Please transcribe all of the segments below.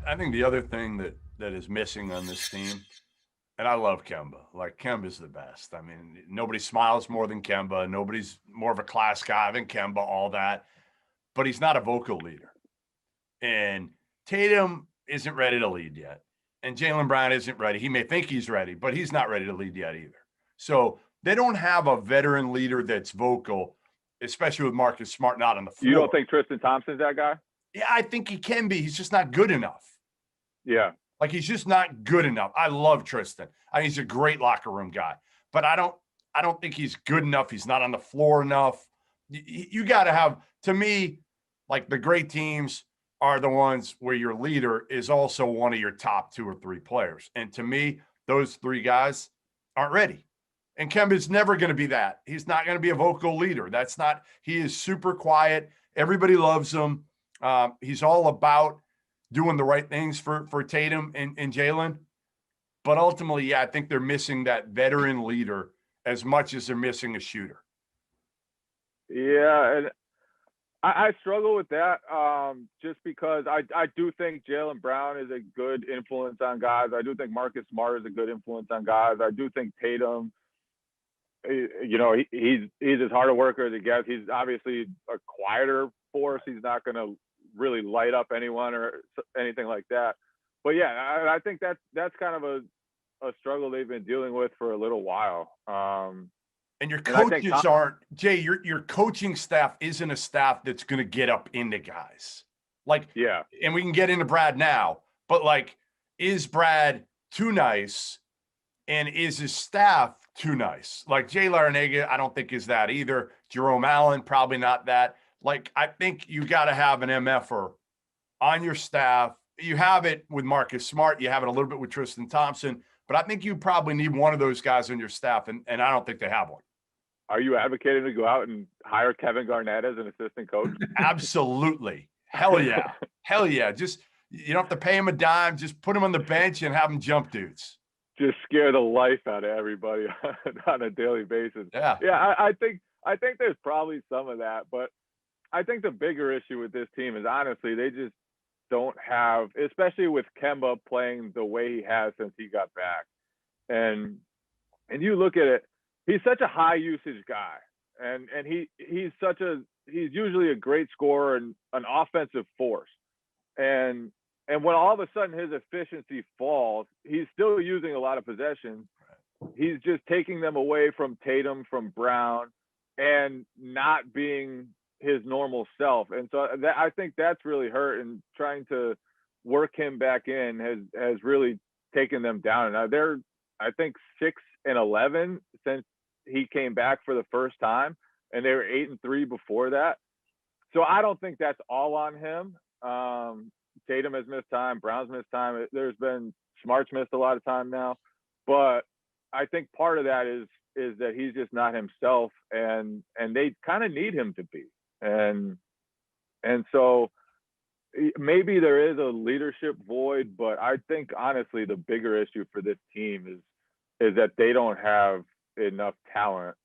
I think the other thing that is missing on this team, and I love Kemba. Like, Kemba's the best. I mean, nobody smiles more than Kemba. Nobody's more of a class guy than Kemba, all that. But he's not a vocal leader. And Tatum isn't ready to lead yet. And Jalen Brown isn't ready. He may think he's ready, but he's not ready to lead yet either. So they don't have a veteran leader that's vocal, especially with Marcus Smart not on the floor. You don't think Tristan Thompson's that guy? Yeah, I think he can be. He's just not good enough. Yeah. Like, he's just not good enough. I love Tristan. I think he's a great locker room guy, but I don't think he's good enough. He's not on the floor enough. You got to have, to me, like, the great teams are the ones where your leader is also one of your top 2 or 3 players. And to me, those 3 guys aren't ready. And Kemba's never going to be that. He's not going to be a vocal leader. That's not, he is super quiet. Everybody loves him. He's all about doing the right things for Tatum and Jalen. But ultimately, yeah, I think they're missing that veteran leader as much as they're missing a shooter. Yeah, and I struggle with that just because I do think Jalen Brown is a good influence on guys. I do think Marcus Smart is a good influence on guys. I do think Tatum, you know, he's as hard a worker as he gets. He's obviously a quieter force. He's not going to really light up anyone or anything like that. But yeah, I think that's kind of a struggle they've been dealing with for a little while. And your coaches aren't, Jay, your coaching staff isn't a staff that's going to get up into guys. Like, yeah. And we can get into Brad now, but like, is Brad too nice? And is his staff too nice? Like, Jay Larranaga, I don't think is that either. Jerome Allen, probably not that. Like, I think you got to have an MFer on your staff. You have it with Marcus Smart. You have it a little bit with Tristan Thompson. But I think you probably need one of those guys on your staff, and I don't think they have one. Are you advocating to go out and hire Kevin Garnett as an assistant coach? Absolutely. Hell yeah. Hell yeah. Just, you don't have to pay him a dime. Just put him on the bench and have him jump dudes. Just scare the life out of everybody on a daily basis. Yeah. Yeah, I think there's probably some of that, but I think the bigger issue with this team is honestly they just don't have, especially with Kemba playing the way he has since he got back. And you look at it, he's such a high usage guy. And he's usually a great scorer and an offensive force. And when all of a sudden his efficiency falls, he's still using a lot of possessions. He's just taking them away from Tatum, from Brown, and not being his normal self. And so I think that's really hurt, and trying to work him back in has really taken them down. Now they're, I think, 6-11 since he came back for the first time, and they were 8-3 before that. So I don't think that's all on him. Tatum has missed time, Brown's missed time. There's been Smart's missed a lot of time now, but I think part of that is that he's just not himself, and they kind of need him to be. And so maybe there is a leadership void, but I think honestly the bigger issue for this team is that they don't have enough talent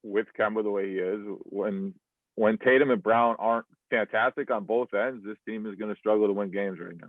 with Kemba the way he is. When Tatum and Brown aren't fantastic on both ends, this team is going to struggle to win games right now.